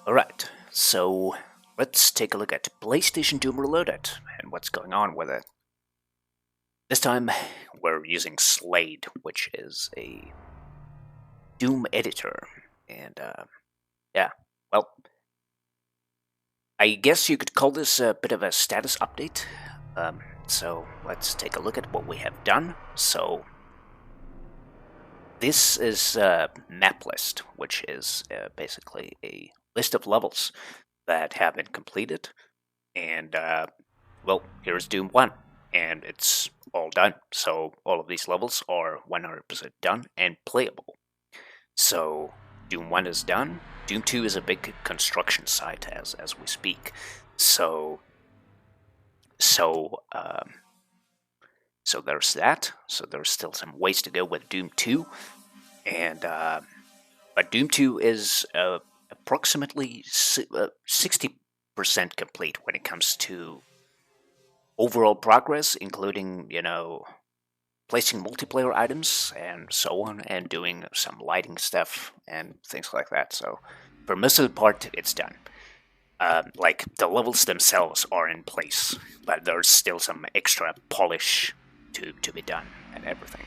Alright, so let's take a look at PlayStation Doom Reloaded and what's going on with it. This time we're using Slade, which is a Doom editor. And yeah, well, I guess you could call this a bit of a status update. So let's take a look at what we have done. So this is a map list, which is basically a list of levels that have been completed. And, well, here's Doom 1, and it's all done. So all of these levels are 100% done and playable. So Doom 1 is done. Doom 2 is a big construction site as we speak. So there's that. So there's still some ways to go with Doom 2. And but Doom 2 is approximately 60% complete when it comes to overall progress, including, placing multiplayer items and so on, and doing some lighting stuff and things like that. So for most of the part, it's done. Like, the levels themselves are in place, but there's still some extra polish to be done and everything.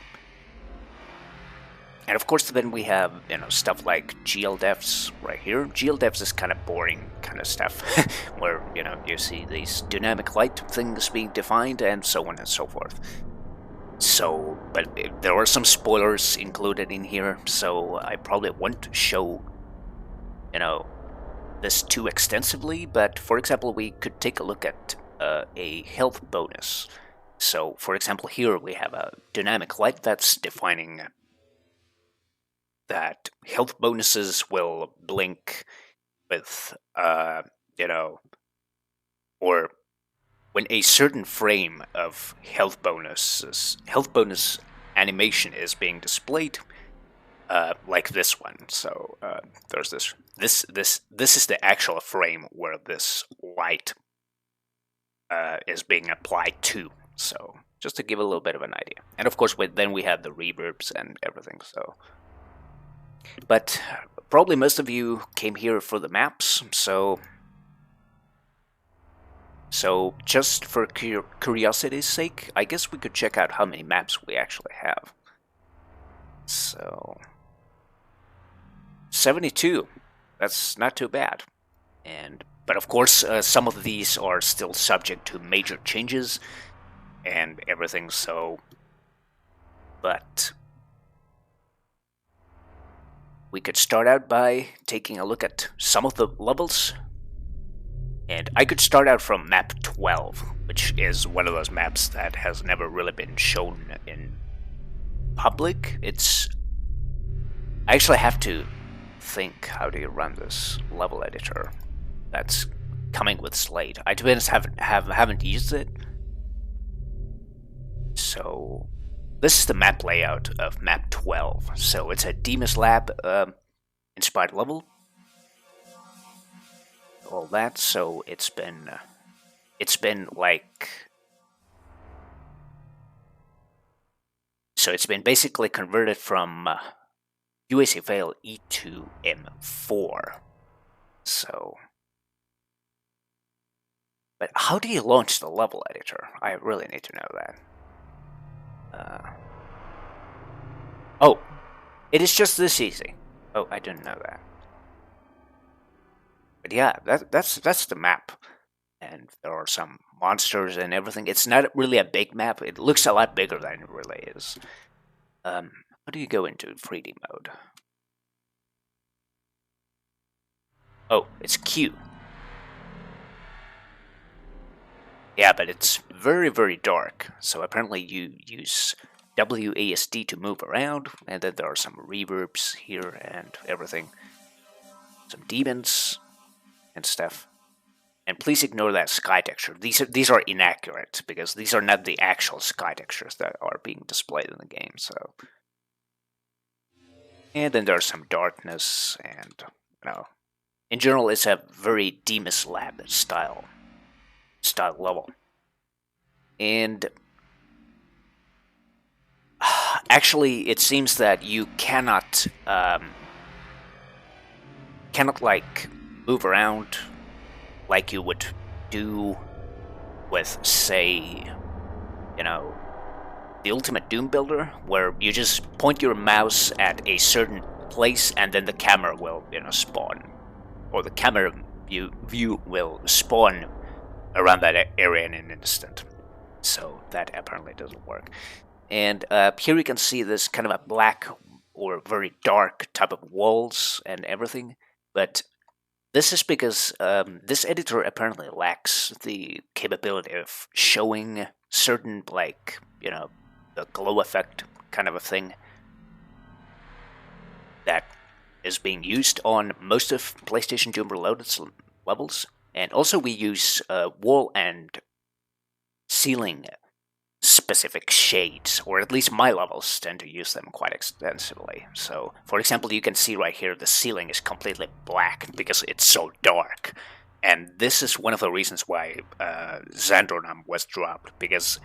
And of course, then we have, stuff like GLDevs right here. GLDevs is kind of boring kind of stuff, where, you see these dynamic light things being defined and so on and so forth. So, but there are some spoilers included in here, so I probably won't show, this too extensively, but for example, we could take a look at a health bonus. So, for example, here we have a dynamic light that's defining that health bonuses will blink with, or when a certain frame of health bonus animation is being displayed, like this one. So there's this is the actual frame where this light is being applied to. So just to give a little bit of an idea, and of course, then we have the reverbs and everything. So. But probably most of you came here for the maps, so just for curiosity's sake, I guess we could check out how many maps we actually have. So 72, that's not too bad. But of course, some of these are still subject to major changes and everything, so... But... we could start out by taking a look at some of the levels. And I could start out from map 12, which is one of those maps that has never really been shown in public. I actually have to think, how do you run this level editor that's coming with Slade. I, to be honest, haven't used it. So... this is the map layout of map 12. So it's a Demas Lab inspired level. All that. So it's been like... so it's been basically converted from UAC file E to M4. So... but how do you launch the level editor? I really need to know that. Oh, it is just this easy. Oh, I didn't know that. But yeah, that's the map, and there are some monsters and everything. It's not really a big map. It looks a lot bigger than it really is. How do you go into 3D mode? Oh, it's Q. Yeah, but it's very, very dark. So apparently you use WASD to move around, and then there are some reverbs here and everything. Some demons and stuff. And please ignore that sky texture. These are inaccurate, because these are not the actual sky textures that are being displayed in the game, so... and then there's some darkness, and, in general, it's a very Demas Lab style level. And actually, it seems that you cannot like move around like you would do with, say, the Ultimate Doom Builder, where you just point your mouse at a certain place and then the camera will, spawn. Or the camera view will spawn around that area in an instant. So that apparently doesn't work. And here you can see this kind of a black or very dark type of walls and everything. But this is because this editor apparently lacks the capability of showing certain, the glow effect kind of a thing that is being used on most of PlayStation Doom Reloaded levels. And also we use wall and ceiling specific shades, or at least my levels tend to use them quite extensively. So, for example, you can see right here the ceiling is completely black because it's so dark. And this is one of the reasons why GZDoom was dropped, because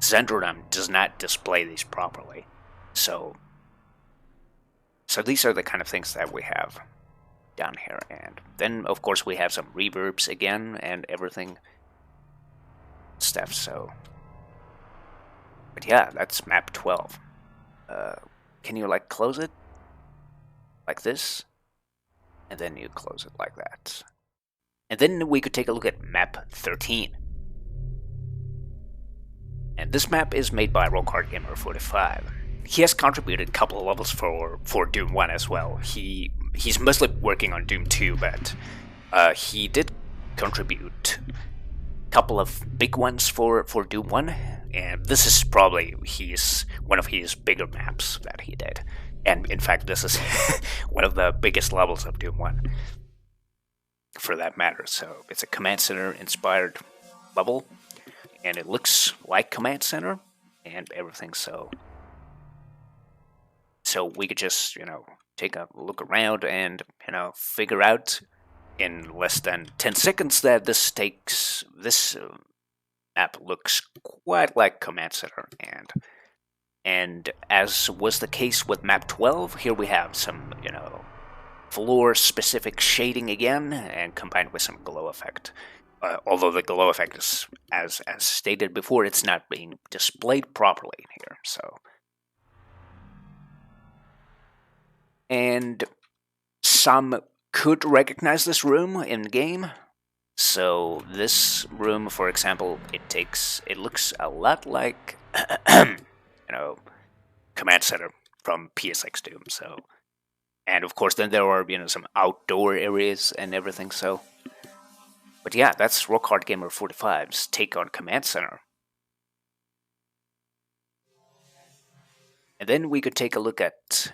GZDoom does not display these properly. So these are the kind of things that we have down here. And then, of course, we have some reverbs again and everything stuff, so... But yeah, that's map 12. Can you, close it? Like this? And then you close it like that. And then we could take a look at map 13. And this map is made by Rockhard Gamer 45. He has contributed a couple of levels for Doom 1 as well. He's mostly working on Doom 2, but he did contribute a couple of big ones for Doom 1. And this is probably one of his bigger maps that he did. And in fact, this is one of the biggest levels of Doom 1, for that matter. So it's a Command Center inspired level, and it looks like Command Center and everything. So we could just, take a look around and, figure out in less than 10 seconds that this map looks quite like Command Center, and as was the case with map 12, here we have some, floor-specific shading again, and combined with some glow effect. Although the glow effect is, as stated before, it's not being displayed properly in here, so... And some could recognize this room in the game. So this room, for example, it looks a lot like, Command Center from PSX Doom. So, and of course, then there are some outdoor areas and everything. So, but yeah, that's Rockhard Gamer 45's take on Command Center. And then we could take a look at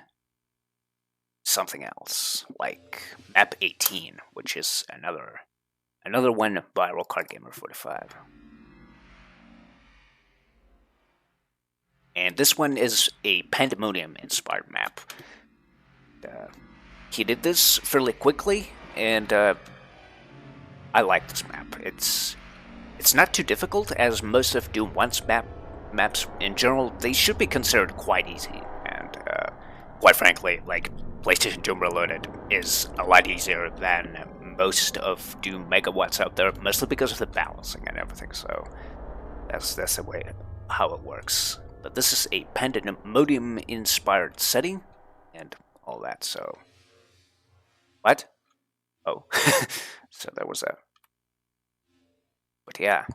something else, like map 18, which is another one by Rockhard Gamer 45. And this one is a Pandemonium-inspired map. He did this fairly quickly, and I like this map. It's not too difficult, as most of Doom 1's maps in general, they should be considered quite easy. And quite frankly, PlayStation Doom Reloaded is a lot easier than most of Doom megawatts out there, mostly because of the balancing and everything, so that's the way how it works. But this is a Pandemonium-inspired setting, and all that, so... What? Oh. So there was a... But yeah.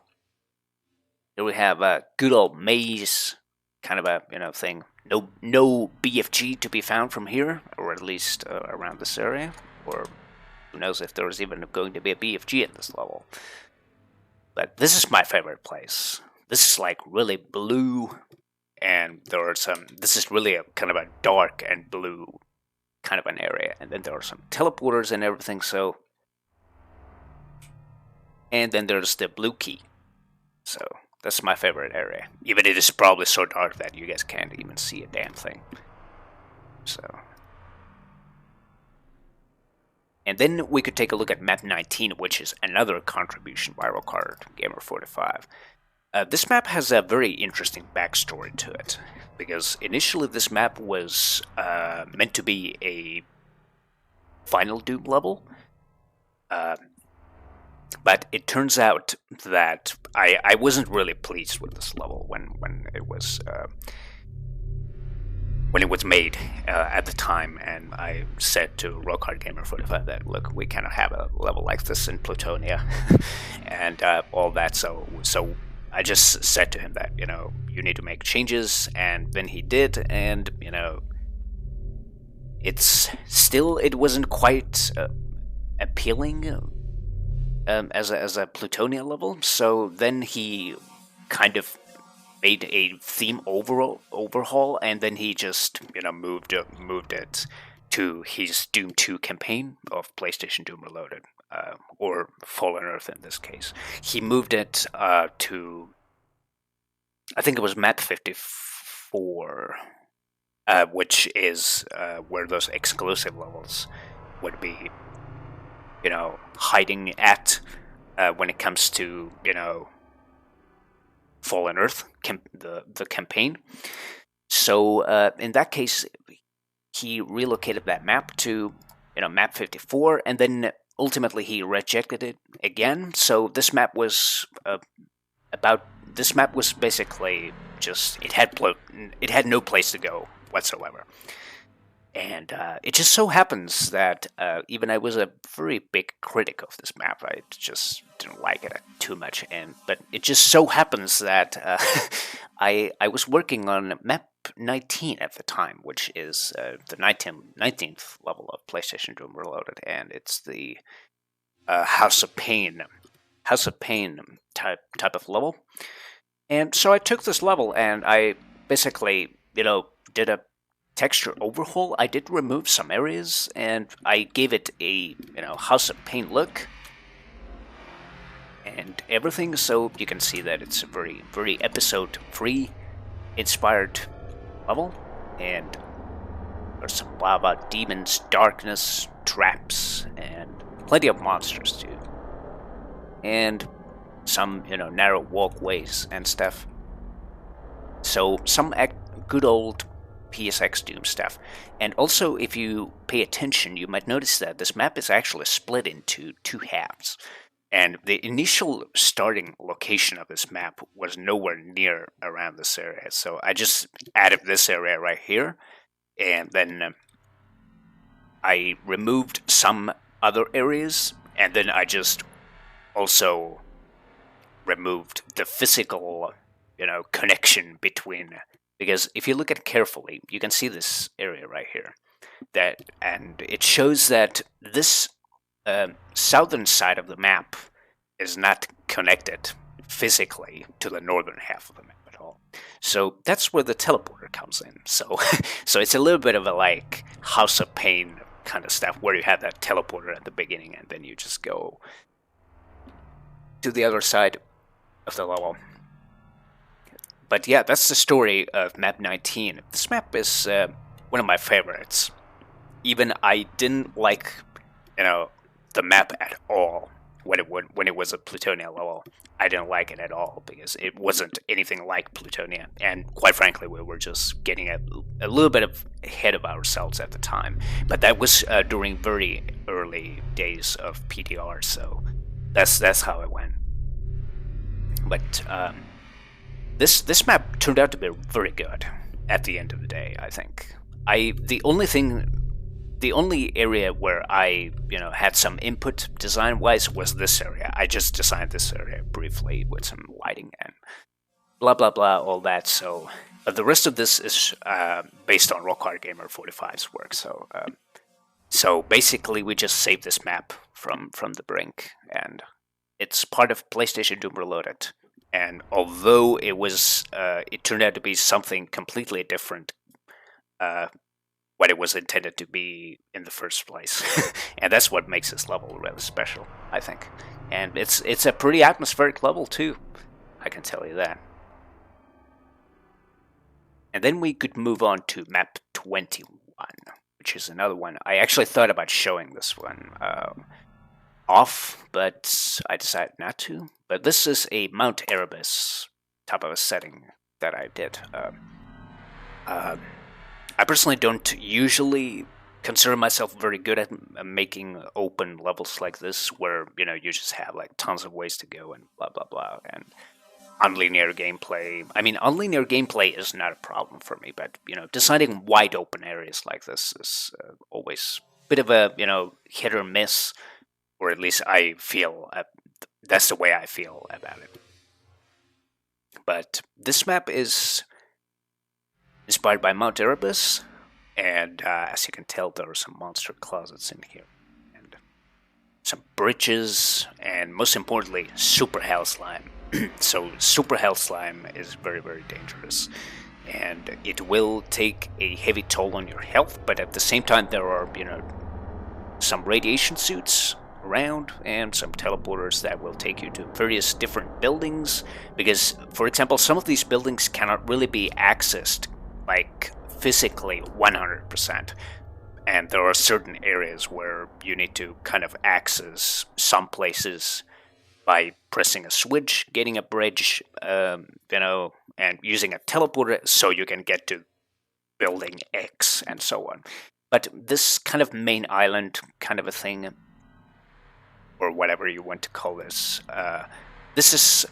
Here we have a good old maze, kind of a, thing. No BFG to be found from here, or at least around this area, or... Who knows if there's even going to be a BFG at this level. But this is my favorite place. This is really blue, and there are this is really a kind of a dark and blue kind of an area. And then there are some teleporters and everything, so... And then there's the blue key. So, that's my favorite area. Even it is probably so dark that you guys can't even see a damn thing. So... And then we could take a look at map 19, which is another contribution by Rockhard Gamer 45. This map has a very interesting backstory to it, because initially this map was meant to be a final Doom level, Uh, but it turns out that I wasn't really pleased with this level when it was made at the time, and I said to Rockhard Gamer 45 that, look, we cannot have a level like this in Plutonia, and all that. So I just said to him that, you need to make changes, and then he did, and it wasn't quite appealing as a Plutonia level. So then he kind of made a theme overhaul, and then he just moved it to his Doom 2 campaign of PlayStation Doom Reloaded, or Fallen Earth in this case. He moved it to, I think it was map 54, which is where those exclusive levels would be, hiding at when it comes to Fallen Earth, the campaign. So in that case, he relocated that map to map 54, and then ultimately he rejected it again. So this map was basically just it had no place to go whatsoever. And it just so happens that even I was a very big critic of this map. I just didn't like it too much. But it just so happens that I was working on map 19 at the time, which is the 19th level of PlayStation Doom Reloaded, and it's the House of Pain type of level. And so I took this level and I basically did a texture overhaul. I did remove some areas, and I gave it a House of Pain look and everything. So you can see that it's a very, very episode 3 inspired level, and there's some lava, demons, darkness, traps, and plenty of monsters too, and some narrow walkways and stuff. So some good old PSX Doom stuff. And also, if you pay attention, you might notice that this map is actually split into two halves. And the initial starting location of this map was nowhere near around this area. So I just added this area right here, and then I removed some other areas, and then I just also removed the physical, connection between. Because if you look at it carefully, you can see this area right here, and it shows that this southern side of the map is not connected physically to the northern half of the map at all. So that's where the teleporter comes in. So it's a little bit of a House of Pain kind of stuff, where you have that teleporter at the beginning, and then you just go to the other side of the level. But yeah, that's the story of map 19. This map is one of my favorites. Even I didn't like, the map at all when it was a Plutonia level. I didn't like it at all because it wasn't anything like Plutonia, and quite frankly, we were just getting a little bit ahead of ourselves at the time. But that was during very early days of PDR, so that's how it went. But This map turned out to be very good at the end of the day, I think. The only area where I, had some input design-wise was this area. I just designed this area briefly with some lighting and blah, blah, blah, all that. So, but the rest of this is based on Rockhard Gamer 45's work. So basically we just saved this map from the brink, and it's part of PlayStation Doom Reloaded. And although it turned out to be something completely different what it was intended to be in the first place. And that's what makes this level really special, I think. And it's a pretty atmospheric level too, I can tell you that. And then we could move on to map 21, which is another one. I actually thought about showing this one off, but I decided not to. But this is a Mount Erebus type of a setting that I did. I personally don't usually consider myself very good at making open levels like this, where you just have like tons of ways to go and blah blah blah, and unlinear gameplay. I mean, unlinear gameplay is not a problem for me, but deciding wide open areas like this is always a bit of a hit or miss, or at least I feel that's the way I feel about it. But this map is inspired by Mount Erebus, and as you can tell, there are some monster closets in here, and some bridges, and most importantly, super hell slime. So super hell slime is very, very dangerous, and it will take a heavy toll on your health, but at the same time there are, some radiation suits around and some teleporters that will take you to various different buildings, because, for example, some of these buildings cannot really be accessed, like, physically 100%. And there are certain areas where you need to kind of access some places by pressing a switch, getting a bridge, and using a teleporter so you can get to building X and so on. But this kind of main island kind of a thing, or whatever you want to call this, this is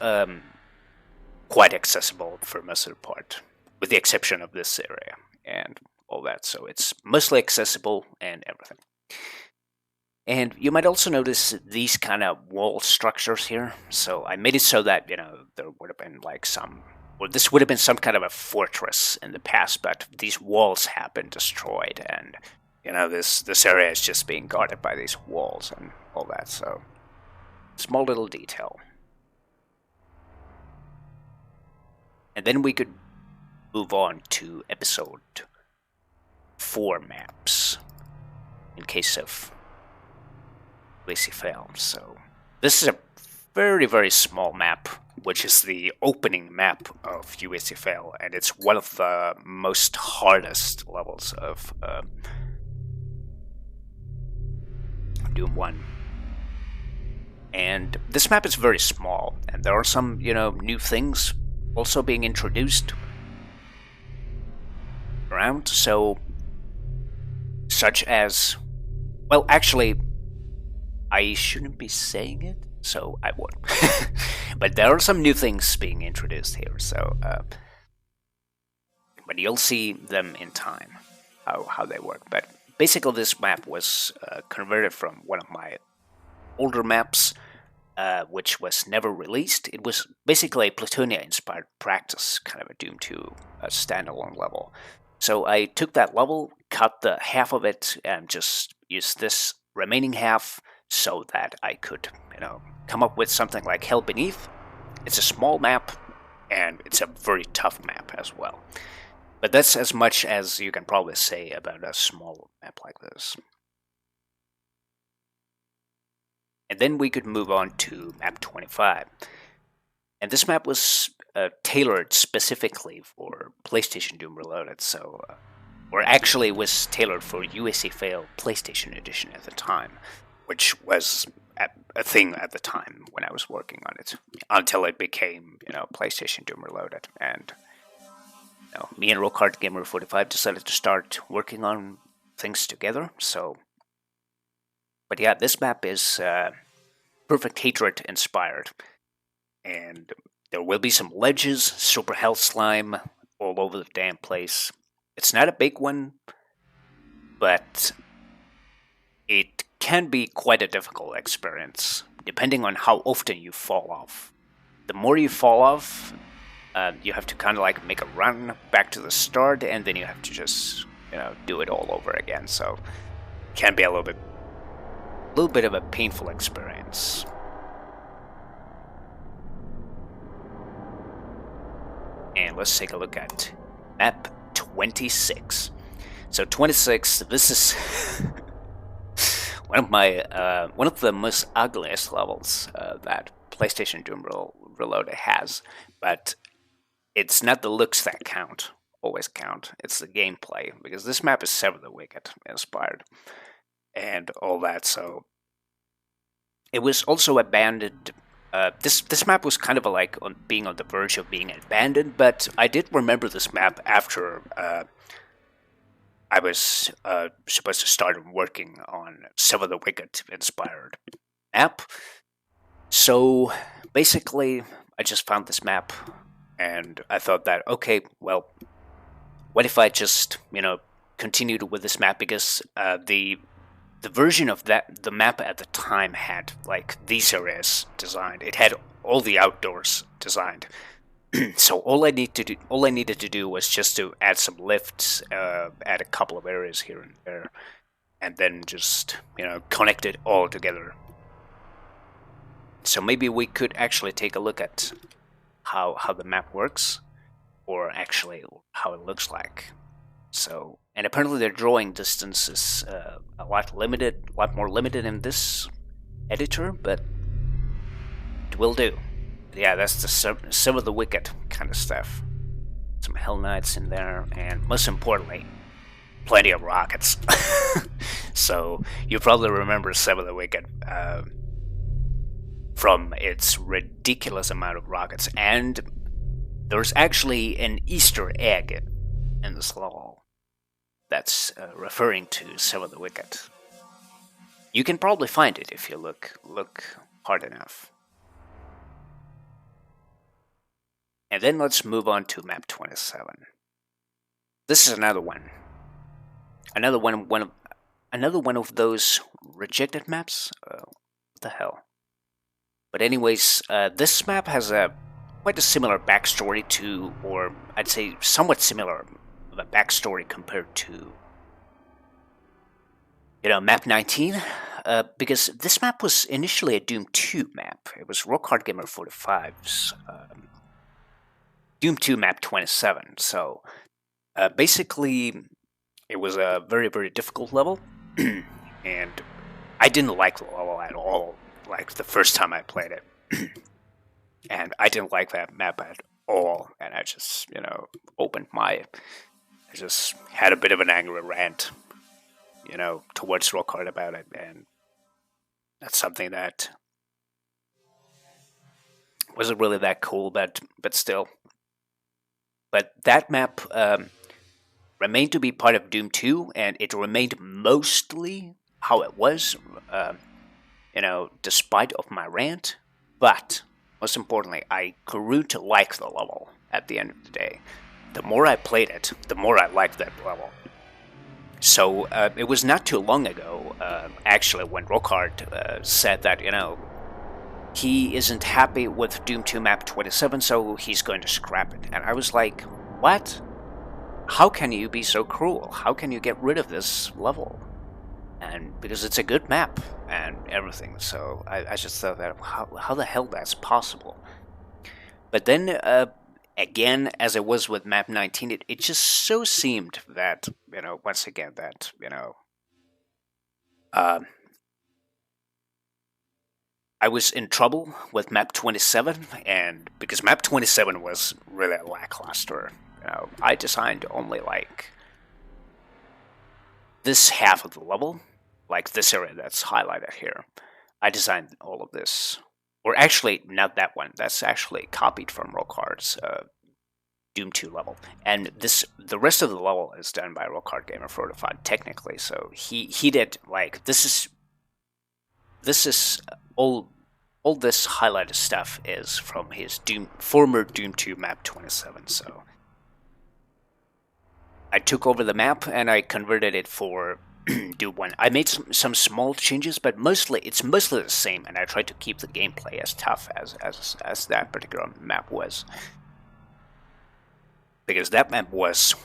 quite accessible for most of the part, with the exception of this area and all that. So it's mostly accessible and everything. And you might also notice these kind of wall structures here. So I made it so that, there would have been like this would have been some kind of a fortress in the past, but these walls have been destroyed, and, this area is just being guarded by these walls and all that, so small little detail. And then we could move on to episode 4 maps, in case of Lazy Fail. So this is a very, very small map, which is the opening map of USFL, and it's one of the most hardest levels of Doom 1. And this map is very small, and there are some, new things also being introduced around, such as, well, actually, I shouldn't be saying it, so I won't. But there are some new things being introduced here, so but you'll see them in time, how they work. But basically this map was converted from one of my older maps, which was never released. It was basically a Platonia-inspired practice, kind of a Doom 2 standalone level. So I took that level, cut the half of it, and just used this remaining half so that I could, come up with something like Hell Beneath. It's a small map, and it's a very tough map as well. But that's as much as you can probably say about a small map like this. And then we could move on to map 25. And this map was tailored specifically for PlayStation Doom Reloaded, or actually was tailored for USA Fail PlayStation Edition at the time, which was a thing at the time when I was working on it, until it became, PlayStation Doom Reloaded. And me and Rockhard Gamer 45 decided to start working on things together. But yeah, this map is Perfect Hatred inspired, and there will be some ledges, super hell slime all over the damn place. It's not a big one, but it can be quite a difficult experience, depending on how often you fall off. The more you fall off, you have to kind of like make a run back to the start, and then you have to just, do it all over again. So it can be a little bit of a painful experience. And let's take a look at map 26. So 26, this is one of the most ugliest levels that PlayStation Doom Reloaded has, but it's not the looks that always count. It's the gameplay, because this map is Sever the Wicked inspired and all that. So it was also abandoned. This map was kind of being on the verge of being abandoned, but I did remember this map after I was supposed to start working on Silver the Wicked inspired map. So basically, I just found this map, and I thought that, okay, well, what if I just, continued with this map, because the version of the map at the time had like these areas designed. It had all the outdoors designed. So all I needed to do was just to add some lifts, add a couple of areas here and there, and then just connect it all together. So maybe we could actually take a look at how the map works, or actually how it looks like. So, and apparently the drawing distance is a lot more limited in this editor, but it will do. Yeah, that's the Silver the Wicked kind of stuff. Some Hell Knights in there, and most importantly, plenty of rockets. So you probably remember Silver the Wicked from its ridiculous amount of rockets, and there's actually an Easter egg in this level that's referring to Silver the Wicked. You can probably find it if you look hard enough. And then let's move on to map 27. This is another one. Another one of those rejected maps. What the hell? But anyways, this map has quite a similar backstory to, or I'd say somewhat similar of a backstory compared to, map 19. Because this map was initially a Doom 2 map. It was Rockhard Gamer 45's Doom 2 map 27. So basically, it was a very, very difficult level, and I didn't like the level at all. Like the first time I played it, and I didn't like that map at all. And I just, I just had a bit of an angry rant, towards Rockhard about it, and that's something that wasn't really that cool, but still. But that map remained to be part of Doom 2, and it remained mostly how it was, despite of my rant. But, most importantly, I grew to like the level at the end of the day. The more I played it, the more I liked that level. So, it was not too long ago, actually, when Rockhard said that, he isn't happy with Doom 2 map 27, so he's going to scrap it. And I was like, what? How can you be so cruel? How can you get rid of this level? And because it's a good map and everything, so I just thought that, how the hell that's possible? But then, again, as it was with map 19, it just so seemed that, once again, that, I was in trouble with map 27, and because map 27 was really lackluster, I designed only like this half of the level, like this area that's highlighted here. I designed all of this, or actually not that one. That's actually copied from Rockhard's Doom 2 level, and the rest of the level is done by Rockhard Gamer 45 technically. So he did like this is all this highlighted stuff is from his former Doom 2 map 27. So I took over the map and I converted it for Doom 1. I made some small changes, but it's mostly the same, and I tried to keep the gameplay as tough as that particular map was. Because that map was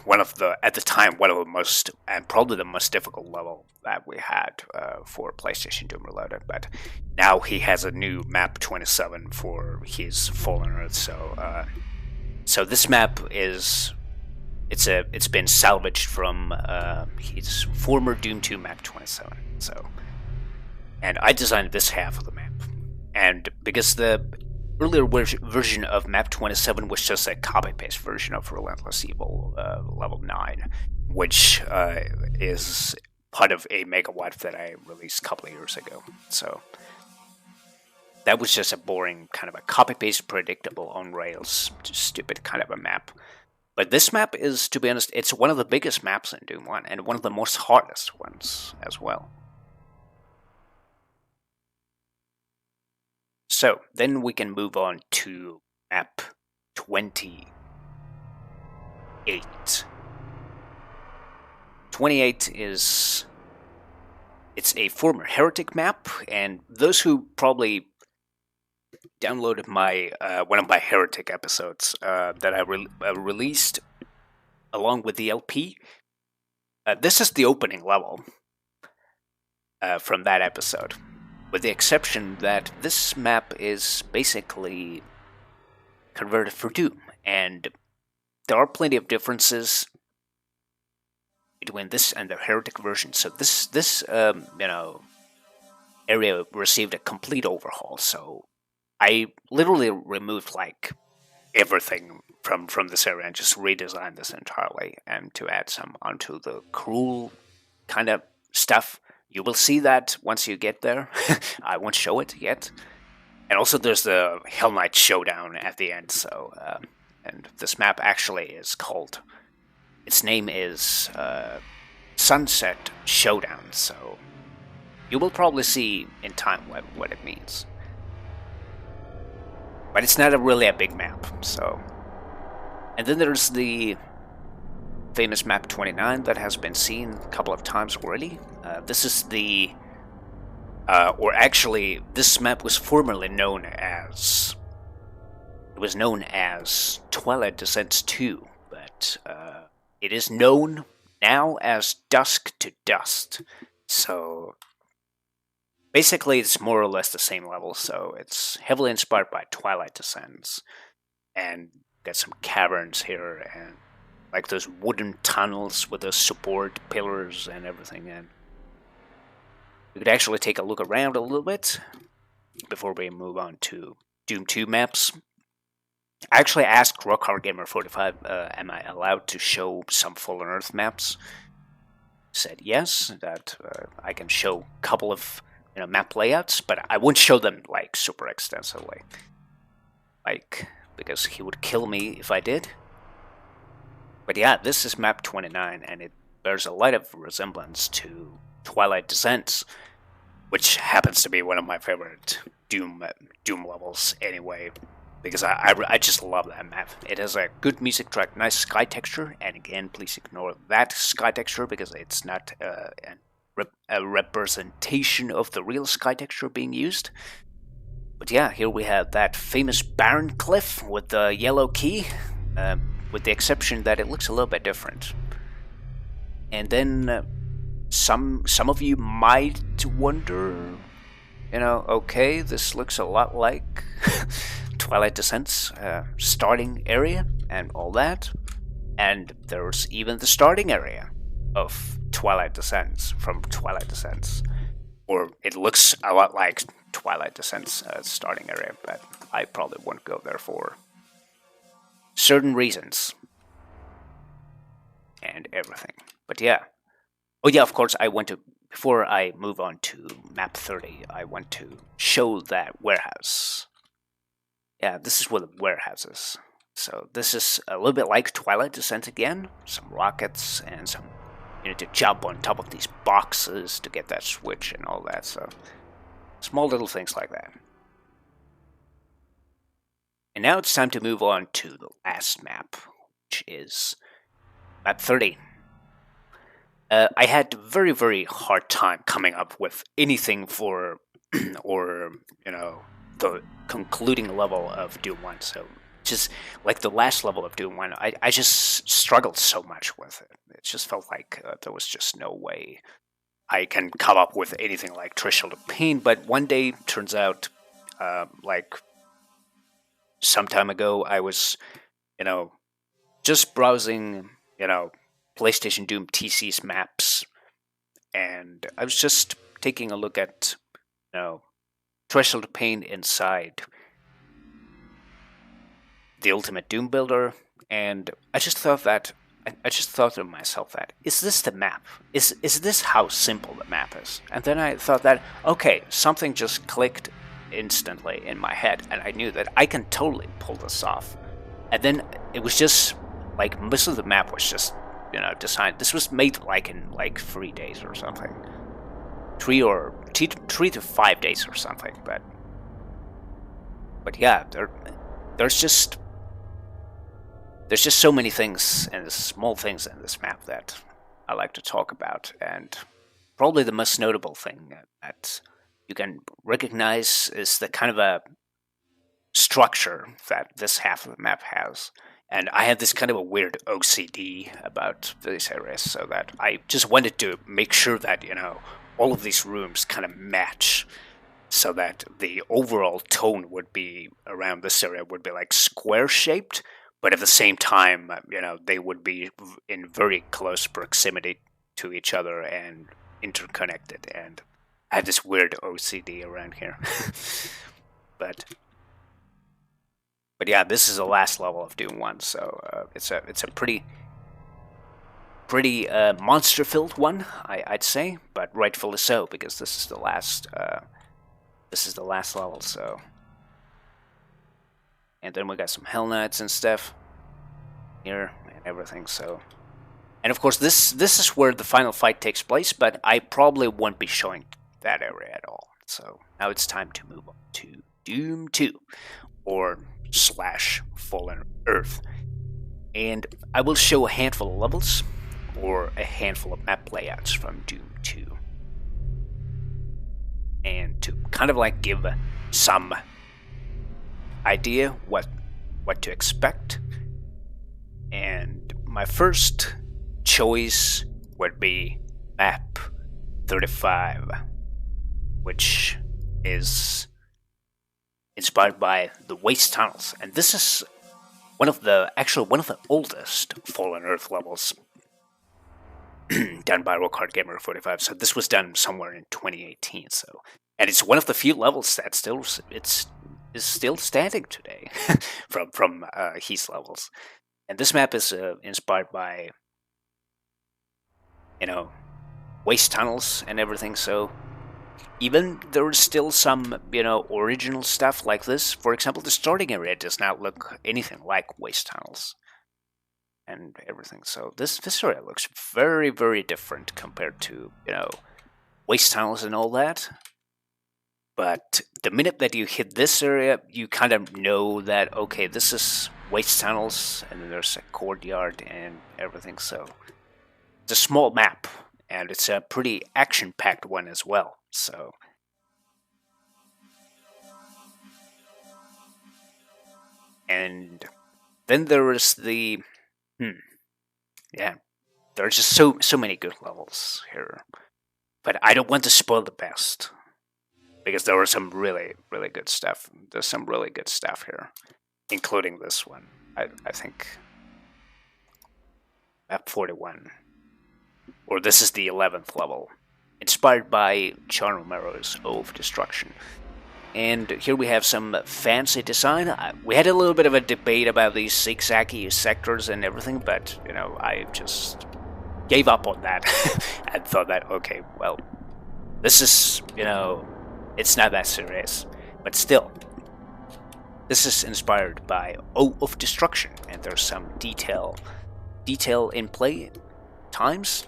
at the time, one of the most, and probably the most difficult level that we had for PlayStation Doom Reloaded. But now he has a new map 27 for his Fallen Earth. So this map it's been salvaged from his former Doom 2 map 27. So, and I designed this half of the map, and because the earlier version of map 27 was just a copy-paste version of Relentless Evil level 9, which is part of a megawatt that I released a couple of years ago. So that was just a boring kind of a copy-paste, predictable, on rails, just stupid kind of a map. But this map is, to be honest, it's one of the biggest maps in Doom 1, and one of the most hardest ones as well. So, then we can move on to map 28. 28 is... it's a former Heretic map, and those who probably downloaded my one of my Heretic episodes that I released along with the LP. This is the opening level from that episode, with the exception that this map is basically converted for Doom, and there are plenty of differences between this and the Heretic version. So this area received a complete overhaul. So I literally removed like everything from this area and just redesigned this entirely, and to add some onto the cruel kind of stuff. You will see that once you get there. I won't show it yet. And also there's the Hell Knight Showdown at the end. So and this map actually is called, its name is Sunset Showdown. So you will probably see in time what it means. But it's not really a big map, so... And then there's the famous map 29 that has been seen a couple of times already. This is the... or actually, this map was formerly known as... It was known as Twilight Descents 2, but it is known now as Dusk to Dust. So... basically, it's more or less the same level, so it's heavily inspired by Twilight Descents. And got some caverns here, and like those wooden tunnels with the support pillars and everything. And we could actually take a look around a little bit before we move on to Doom 2 maps. I actually asked RockHardGamer45, am I allowed to show some Fallen Earth maps? Said yes, that I can show a couple of map layouts, but I wouldn't show them like super extensively, like, because he would kill me if I did. But yeah, this is map 29, and it bears a lot of resemblance to Twilight Descents, which happens to be one of my favorite Doom levels anyway, because I just love that map. It has a good music track, nice sky texture, and again, please ignore that sky texture because it's not a representation of the real sky texture being used. But yeah, here we have that famous barren cliff with the yellow key, with the exception that it looks a little bit different. And then some of you might wonder, okay, this looks a lot like Twilight Descents starting area and all that. And there's even the starting area of Twilight Descents, from Twilight Descents. Or it looks a lot like Twilight Descents starting area, but I probably won't go there for certain reasons. And everything. But yeah. Oh yeah, of course, before I move on to map 30, I want to show that warehouse. Yeah, this is where the warehouse is. So this is a little bit like Twilight Descent again. Some rockets and some... You need to jump on top of these boxes to get that switch and all that, so... Small little things like that. And now it's time to move on to the last map, which is map 30. I had a very, very hard time coming up with anything for, or, the concluding level of Doom 1, so... Just like the last level of Doom 1, I just struggled so much with it. It just felt like there was just no way I can come up with anything like Threshold of Pain. But one day, turns out, like some time ago, I was, just browsing, PlayStation Doom TC's maps, and I was just taking a look at, Threshold of Pain inside the Ultimate Doom Builder, and I just thought to myself that, is this the map? Is this how simple the map is? And then I thought that, okay, something just clicked instantly in my head, and I knew that I can totally pull this off. And then it was just like most of the map was just, designed. This was made like in like 3 days or something, 3 to 5 days or something. But yeah, there's just so many things and small things in this map that I like to talk about, and probably the most notable thing that you can recognize is the kind of a structure that this half of the map has. And I have this kind of a weird OCD about these areas, so that I just wanted to make sure that, all of these rooms kind of match, so that the overall tone would be around this area would be like square shaped, but at the same time, they would be in very close proximity to each other and interconnected. And I have this weird OCD around here. But yeah, this is the last level of Doom 1, so it's a pretty monster-filled one, I'd say, but rightfully so, because this is the last level. So, and then we got some Hell Knights and stuff here and everything. So, and of course, this is where the final fight takes place, but I probably won't be showing that area at all. So now it's time to move on to Doom 2, or / Fallen Earth, and I will show a handful of levels or a handful of map layouts from Doom 2, and to kind of like give some idea what to expect. And my first choice would be map 35, which is inspired by the Waste Tunnels, and this is one of the oldest Fallen Earth levels done by Rockhard Gamer 45. So this was done somewhere in 2018. So, and it's one of the few levels that is still standing today from his levels. And this map is inspired by Waste Tunnels and everything. So even there is still some, original stuff like this. For example, the starting area does not look anything like Waste Tunnels and everything. So this area looks very, very different compared to, Waste Tunnels and all that. But the minute that you hit this area, you kind of know that, okay, this is Waste Tunnels, and then there's a courtyard and everything. So it's a small map, and it's a pretty action-packed one as well. So, and then there is the, there's just so many good levels here, but I don't want to spoil the best, because there was some really, really good stuff. There's some really good stuff here, including this one. I think map 41, or this is the 11th level, inspired by John Romero's O of Destruction. And here we have some fancy design. We had a little bit of a debate about these zigzaggy sectors and everything, but, I just gave up on that and thought that, okay, well, this is, it's not that serious. But still, this is inspired by O of Destruction, and there's some detail in play times.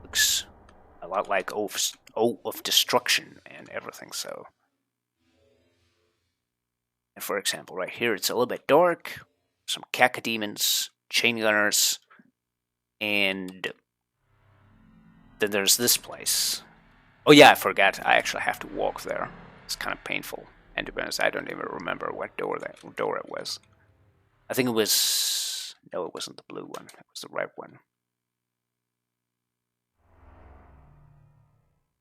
Looks a lot like O of Destruction and everything. So, and for example, right here it's a little bit dark, some cacodemons, chain gunners, and then there's this place. Oh yeah, I forgot. I actually have to walk there. It's kind of painful, and to be honest, I don't even remember what door it was. I think it was, no, it wasn't the blue one. It was the red one.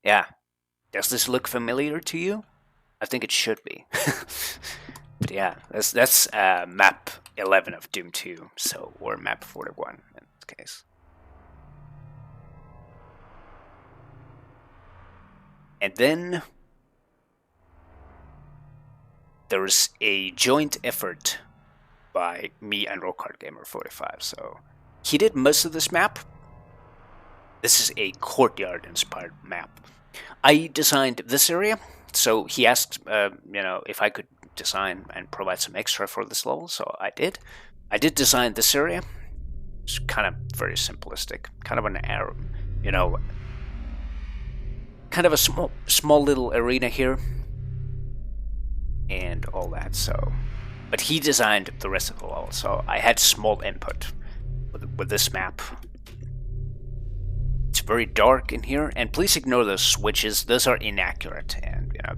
Yeah. Does this look familiar to you? I think it should be. But yeah, that's map 11 of Doom 2, so, or map 41 in this case. And then there's a joint effort by me and Rockhard Gamer 45. So he did most of this map. This is a courtyard-inspired map. I designed this area, so he asked, if I could design and provide some extra for this level, so I did. I did design this area, It's kind of very simplistic, kind of an arrow, you know, kind of a small little arena here, and all that. So, but he designed the rest of the level, so I had small input with this map. It's very dark in here, and please ignore those switches. Those are inaccurate, and you know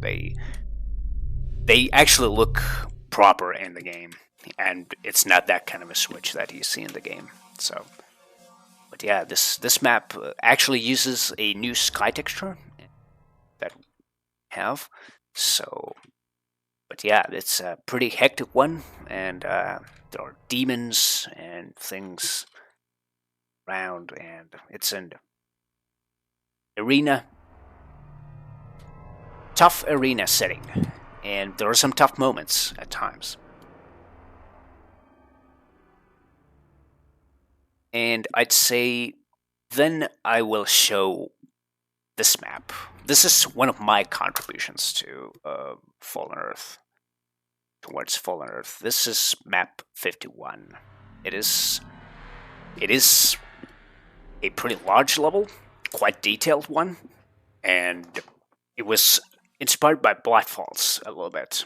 they actually look proper in the game, and it's not that kind of a switch that you see in the game. So, but yeah, this map actually uses a new sky texture that we have. So, but yeah, it's a pretty hectic one, and there are demons and things around, and it's an arena, tough arena setting, and there are some tough moments at times. And I'd say then I will show this map. This is one of my contributions to Fallen Earth, towards Fallen Earth. This is map 51. It is a pretty large level, quite detailed one, and it was inspired by Blackfalls a little bit.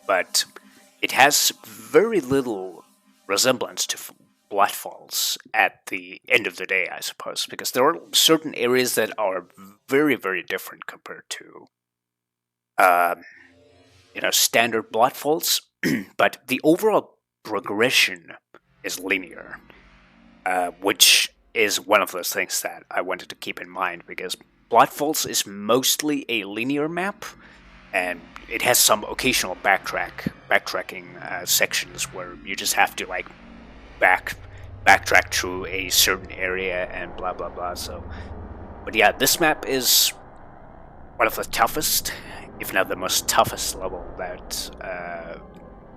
But it has very little resemblance to Blackfalls at the end of the day, I suppose, because there are certain areas that are very, very different compared to, standard Blackfalls. But the overall progression is linear, which is one of those things that I wanted to keep in mind, because Blackfalls is mostly a linear map, and it has some occasional backtracking sections where you just have to like backtrack through a certain area and blah blah blah. So, but yeah, this map is one of the toughest, if not the most toughest level that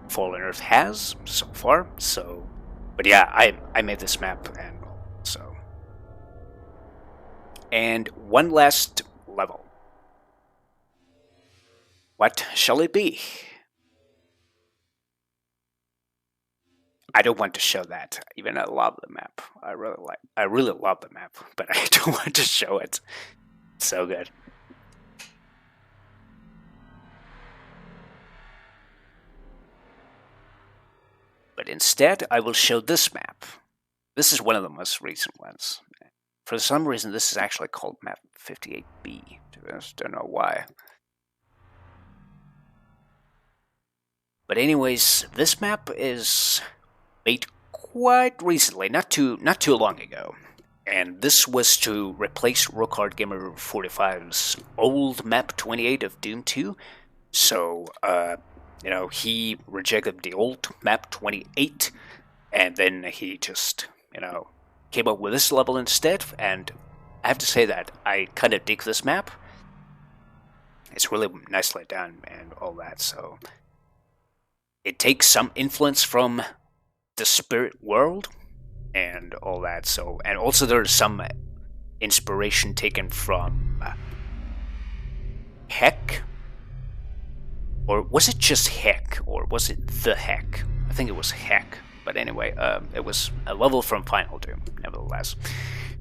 Fallen Earth has so far. So, but yeah, I made this map, and so, and one last level. What shall it be? I don't want to show that. Even I love the map. I really love the map, but I don't want to show it. It's so good. But instead, I will show this map. This is one of the most recent ones. For some reason, this is actually called map 58B. I just don't know why. But anyways, this map is made quite recently, not too long ago, and this was to replace Rockhard Gamer 45's old map 28 of Doom 2. So, he rejected the old map 28, and then he just, came up with this level instead. And I have to say that I kind of dig this map. It's really nicely done and all that. So it takes some influence from the spirit world and all that. So, and also there's some inspiration taken from Heck, or was it just Heck, or was it the Heck? I think it was Heck. But anyway, it was a level from Final Doom, nevertheless.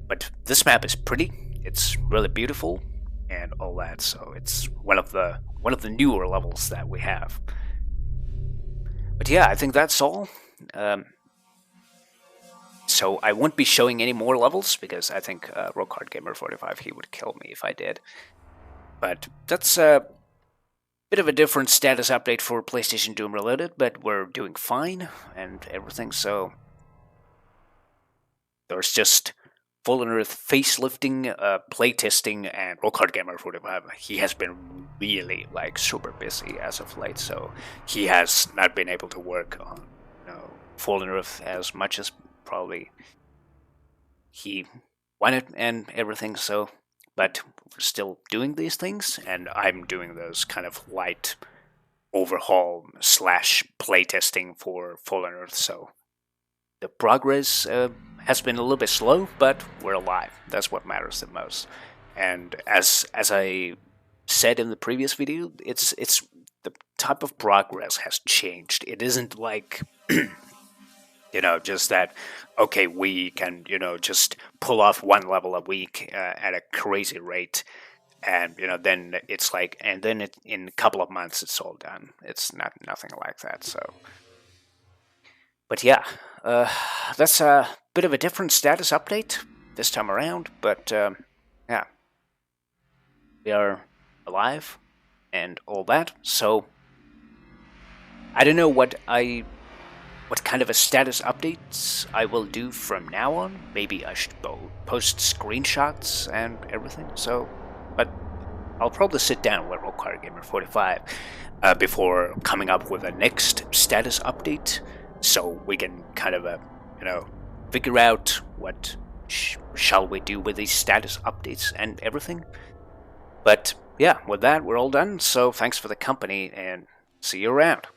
But this map is pretty. It's really beautiful and all that. So it's one of the newer levels that we have. But yeah, I think that's all. So I won't be showing any more levels, because I think Rockhard Gamer 45, he would kill me if I did. But that's a bit of a different status update for PlayStation Doom related, but we're doing fine and everything. So there's just Fallen Earth facelifting, playtesting, and Rockhard Gamer 45. He has been really super busy as of late, so he has not been able to work on Fallen Earth as much as probably he wanted and everything. So, but we're still doing these things, and I'm doing those kind of light overhaul / playtesting for Fallen Earth. So the progress has been a little bit slow, but we're alive. That's what matters the most. And as I said in the previous video, it's the type of progress has changed. It isn't like Just that, okay, we can, just pull off one level a week at a crazy rate. And, then it's like, and then in a couple of months, it's all done. It's nothing like that. So, but yeah, that's a bit of a different status update this time around. But yeah, we are alive and all that. So I don't know what kind of a status updates I will do from now on. Maybe I should post screenshots and everything. So, but I'll probably sit down with Rollcard Gamer 45 before coming up with a next status update, so we can kind of figure out what shall we do with these status updates and everything. But yeah, with that, we're all done. So thanks for the company, and see you around.